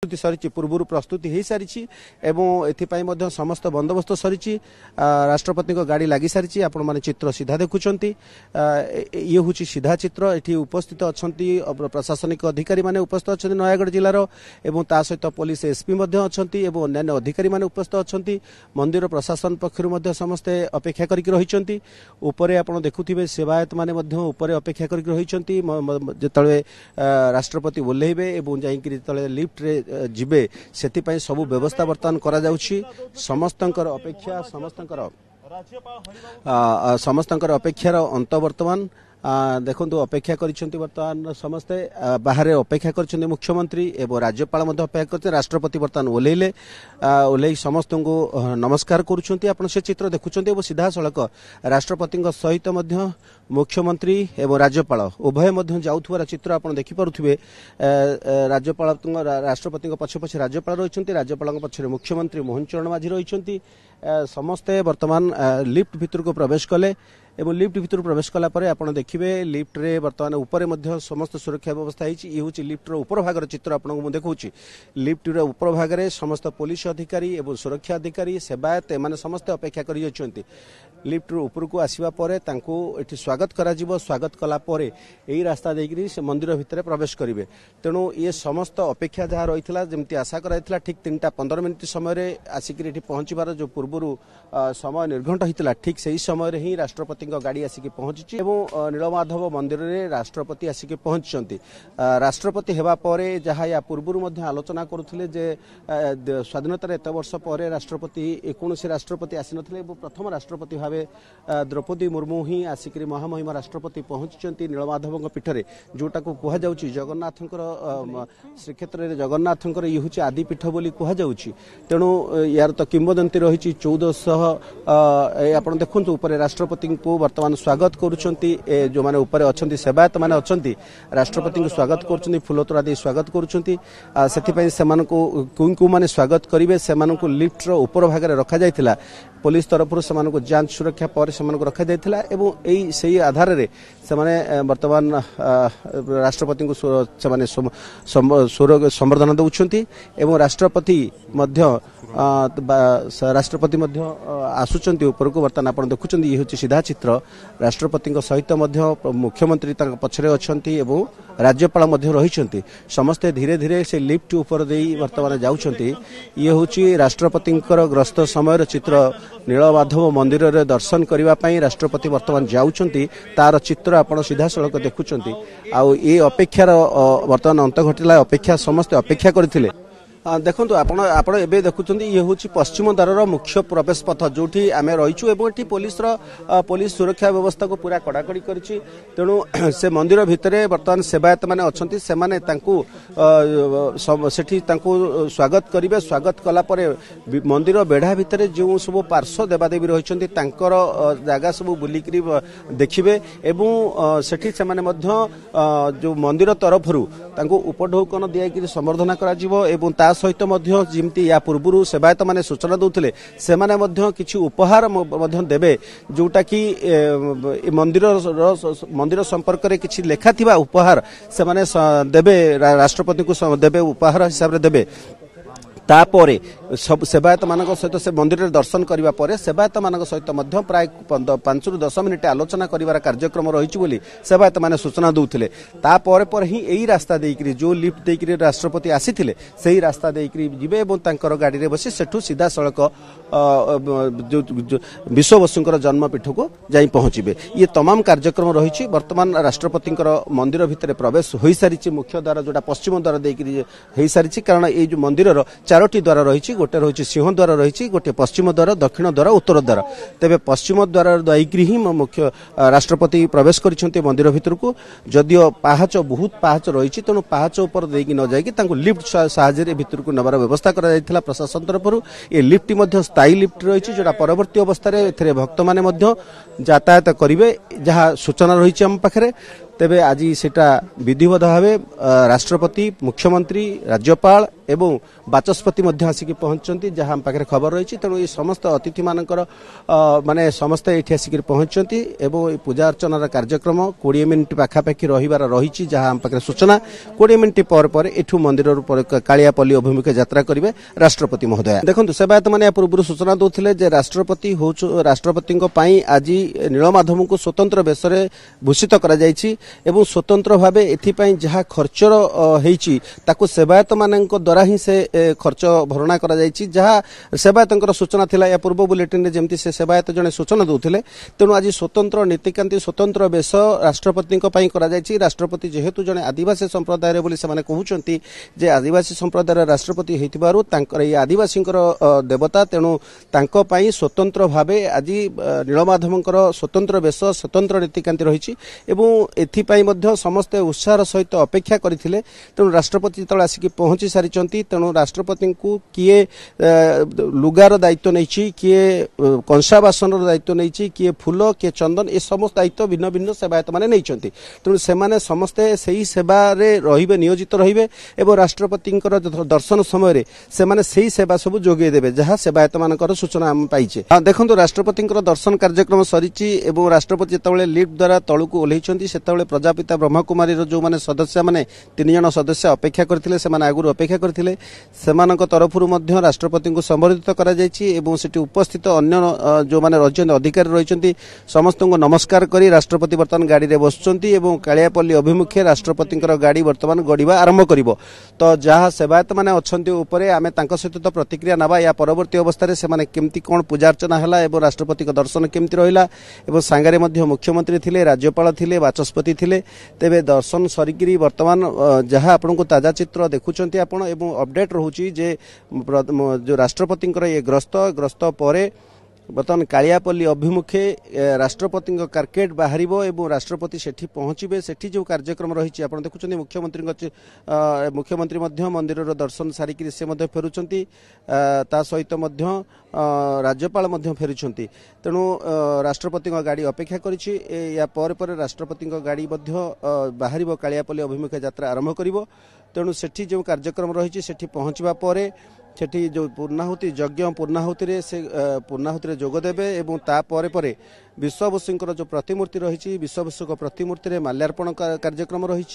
सरी पूर्व प्रस्तुति हो सारी एपाई समस्त बंदोबस्त सरी राष्ट्रपति गाड़ी लगी सारी आपण मैंने चित्र सीधा देखुं ये हूँ सीधा चित्र ये उपस्थित अच्छा प्रशासनिक अधिकारी मैंने उपस्थित अच्छा नयागढ़ जिलार एवं ता सहित पुलिस एसपी अच्छा अन्य अधिकारी मैंने उपस्थित अच्छा मंदिर प्रशासन पक्षर समस्ते अपेक्षा करते आप देखुवे सेवायत मैंने अपेक्षा करते राष्ट्रपति ओह्लैबे जाते लिफ्ट रे जिबे सेति सबु व्यवस्था बर्तमान करा जाउछि समस्तंकर अपेक्षा समस्तंकर अपेक्षार अंत बर्तमान देखु अपेक्षा करिसेंती बर्तमान समस्ते बाहर अपेक्षा करिसेंती मुख्यमंत्री एवं राज्यपाल अपेक्षा करते राष्ट्रपति बर्तमान ओह्लै समस्त को नमस्कार करुछंती आपण से चित्र देखुछंती एवं सीधा सड़क राष्ट्रपति सहित मुख्यमंत्री एवं राज्यपाल उभय जाउथुवार चित्र आपण देखि पारुथिबे राज्यपाल राष्ट्रपति पछे पछे राज्यपाल रहिछंती राज्यपाल पछे मुख्यमंत्री मोहन चरण माझी रहिछंती समस्ते बर्तमान लिफ्ट भितर को प्रवेश कले एवं लिफ्ट भितर प्रवेश कला परे आपण देखिबे लिफ्ट रे बर्तमान ऊपर मध्य समस्त सुरक्षा व्यवस्था होईची ये होची लिफ्ट रो ऊपर भागर चित्र आपनको मु देखौची लिफ्ट रो ऊपर भागरे समस्त पुलिस अधिकारी एवं सुरक्षा अधिकारी सेवायत एमाने समस्त अपेक्षा करि अछंती लिफ्ट रो ऊपर को आसीबा परे तांको एठी स्वागत करा जिवो स्वागत कला परे एई रास्ता देकरी से मंदिर भितर प्रवेश करिवे तेणु ये समस्त अपेक्षा जहा रहितला जेमति आशा कराइतला ठीक 3:15 मिनिट समय रे आसिकरी एठी पहुंचीबार जो पूर्वरु समय निर्घंट हितला ठीक सही समय रे ही राष्ट्रपति गाड़ी आसिक पहुंची एवं नीलमाधव मंदिर में राष्ट्रपति आसिक पहुंची राष्ट्रपति हेबा परे जहा या पूर्व आलोचना करुले जे स्वाधीनतार एत वर्ष पर राष्ट्रपति कौन राष्ट्रपति आसी नथिले प्रथम राष्ट्रपति भाव द्रौपदी मुर्मू ही आसिक महामहिम राष्ट्रपति पहुंची नीलमाधव पीठरे जोटा को कह जगन्नाथ श्रीक्षेत्र में जगन्नाथ ये हूँ आदिपीठ बोली कह तेणु यार तो किंवदंती रही 1400 आप देखु राष्ट्रपति को वर्तमान स्वागत करुछंती जो माने ऊपर अछंती सेवायत माने अछंती राष्ट्रपति को स्वागत करुछंती फुलतोड़ा दे स्वागत करुछंती सेति पई सेमान को कुंकु माने स्वागत करिवे सेमान को लिफ्ट रो ऊपर भाग रे रखा जायतिला पुलिस तरफ सेमान को जांच सुरक्षा पर सेमान को रखा जायतिला एवं एई सेही आधार रे सेमाने वर्तमान राष्ट्रपति को सेमाने संबर्धना दउछंती एवं राष्ट्रपति मध्य आसुचंती ऊपर को वर्तमान आपण देखुचंती ये होची सीधा चित्र राष्ट्रपति सहित मुख्यमंत्री पछरे अछंती एवं राज्यपाल रही समस्ते धीरे धीरे से लिफ्ट ऊपर दे वर्तमान जाउछंती ये होची राष्ट्रपति ग्रस्त समय चित्र नीलमाधव मंदिर रे दर्शन करबा पई राष्ट्रपति वर्तमान जाउछंती तार चित्र आपण सीधा सड़क देखुचंती आ ये अपेक्षार वर्तमान अंत घटिला अपेक्षा समस्त अपेक्षा करथिले देखो आप देखुं ये हूँ पश्चिम द्वार मुख्य प्रवेश पथ जो आम रहीचु पुलिस सुरक्षा व्यवस्था को पूरा कड़ाकड़ी करी तेणु से मंदिर भितर बर्तमान सेवायत मैंने अच्छा से स्वागत करेंगे स्वागत कलापर मंदिर बेढ़ा भितर जो सब पार्श्व देवादेवी रही जगह सब बुलिक देखिए सेठी से जो मंदिर तरफ उपढौकन दिखाई संबर्धना करा सहित जमी या पूर्व सेवायत मैंने सूचना दौले से किसी उपहार देवे जोटा कि मंदिर संपर्क में किसी लेखा थिबा उपहार से देवे राष्ट्रपति को देवे उपहार हिसाब से देवे तापरे सब सेवायत मान सहित से मंदिर में दर्शन करने पर सेवायत मान सहित प्राय 5 ରୁ 10 मिनिट आलोचना कर कार्यक्रम रही सेवायत मैंने सूचना दौले तापर ही यही रास्ता देकरी जो लिफ्ट देकरी राष्ट्रपति आसीथिले सही रास्ता देकरी जिबे एवं तांकर गाड़ी रे बसी सेठू सीधा सड़क विश्व बसुंकर जन्मपीठ को जाई पहुंचीबे ये तमाम कार्यक्रम रही वर्तमान राष्ट्रपति मंदिर भितर प्रवेश हो सारी मुख्य द्वार जोटा पश्चिम द्वार देकरी हो सारी कारण ये जो मंदिर 4टी द्वार रही गोटे रही सिंह द्वार रही गोटे पश्चिम द्वार दक्षिण द्वार उत्तर द्वार तेरे पश्चिम द्वार दायिकी ही मुख्य राष्ट्रपति प्रवेश कर मंदिर भितर को जदियो पाहाच बहुत पाहाच रही तेणु पाहाच उपर देकी न जाकि लिफ्ट साहाय्य भितर को नबार व्यवस्था करा प्रशासन तरफ ये लिफ्ट स्थायी लिफ्ट रही जोटा परवर्ती अवस्था भक्त मैंने यातायात करेंगे जहाँ सूचना रही आम पाखे तेबे आज सेटा विधिवत भाव राष्ट्रपति मुख्यमंत्री राज्यपाल एवं बाचस्पति आसिक पहुंचती जहां आम पाखे खबर रही तेणु ये समस्त अतिथि मानकर माने समस्त ये आसिक पहुंचती एवं पूजा अर्चनार कार्यक्रम 20 मिनिट पाखापाखि रही जहां आम पाखे सूचना 20 मिनिट पर एठू मंदिर कालियापल्ली अभिमुखे यात्रा करेंगे राष्ट्रपति महोदय। देखो सेवायत मैंने पूर्व सूचना दूसरे राष्ट्रपति राष्ट्रपति आज नीलमाधव को स्वतंत्र बेश भूषित कर स्वतंत्र भाव एथपाई जहाँ खर्चर होती सेवायत मान द्वारा ही से खर्च भरणा कर सेवायत सूचना थिला या पूर्व बुलेटिन जमती से सेवायत जड़े सूचना दूसरे तेणु आज स्वतंत्र नीतिकांति स्वतंत्र बेश राष्ट्रपति राष्ट्रपति जेहेतु जड़े आदिवासी संप्रदाय कहते जे आदिवासी संप्रदाय राष्ट्रपति होती आदिवासी देवता तेणु स्वतंत्र भाव आज नीलमाधव स्वतंत्र बेश स्वतंत्र नीतिकांति रही समस्ते उत्साह सहित अपेक्षा करते तेणु राष्ट्रपति जो आसिक पहुंची सारी तेणु राष्ट्रपति को किए लुगार दायित्व नहीं किए कंसा बासन दायित्व नहीं किए फूल किए चंदन ए समस्त दायित्व भिन्न भिन्न सेवायत मैंने नहीं तेणु से समस्ते से सेवा रे नियोजित रहिबे एवं राष्ट्रपति दर्शन समय से सेवा सब जोगे देवे जहाँ सेवायत मान सूचना आम पाइचे। हाँ देखो राष्ट्रपति दर्शन कार्यक्रम सरी राष्ट्रपति जो लिफ्ट द्वारा तलू ओह्लैंती से प्रजापिता ब्रह्मकुमारी जो मैंने सदस्य मैंने 3 जन सदस्य अपेक्षा करते आगुरी अपेक्षा करते तरफ राष्ट्रपति को संबर्धित कर उपस्थित अन्य जो मैंने रही अधिकारी रही समस्त को नमस्कार कर राष्ट्रपति बर्तमान गाड़ी में बसुंट कालियापल्ली अभिमुखे राष्ट्रपति गाड़ी बर्तमान गड़वा आरंभ कर तो जहाँ सेवायत मैंने अच्छा आम सहित तो प्रतिक्रिया नवा या परवर्ती अवस्था से केमती कौन पूजा अर्चना है राष्ट्रपति दर्शन केमती रहा सांगे मुख्यमंत्री थे राज्यपाल थे बाचस्पति थे तेरे दर्शन सरिकी बर्तमान जहाँ आपण को ताजा चित्र देखुंत आपण एवं अपडेट रोचे जो राष्ट्रपति ये ग्रस्त पर बर्तमान कालियापल्ली अभिमुखे राष्ट्रपति कारकेट बाहर एवं राष्ट्रपति सेठी पहुंचे सेठी जो कार्यक्रम रही आप देखुं मुख्यमंत्री मंदिर दर्शन सारिक से फेरुंट सहित राज्यपाल फेरुंट तेणु राष्ट्रपति गाड़ी अपेक्षा कर राष्ट्रपति गाड़ी बाहर कालियापल्ली अभिमुखे यात्रा आरंभ कर तेणु सेठी जो कार्यक्रम रही सेठी पहुंचवा पर सेठी जो पूर्णाहुति यज्ञ पूर्णाहुति से पूर्णाहुति जोगदेवे एवं तापर विश्वबसु जो प्रतिमूर्ति रही विश्वबसु प्रतिमूर्ति माल्यार्पण कार्यक्रम रही।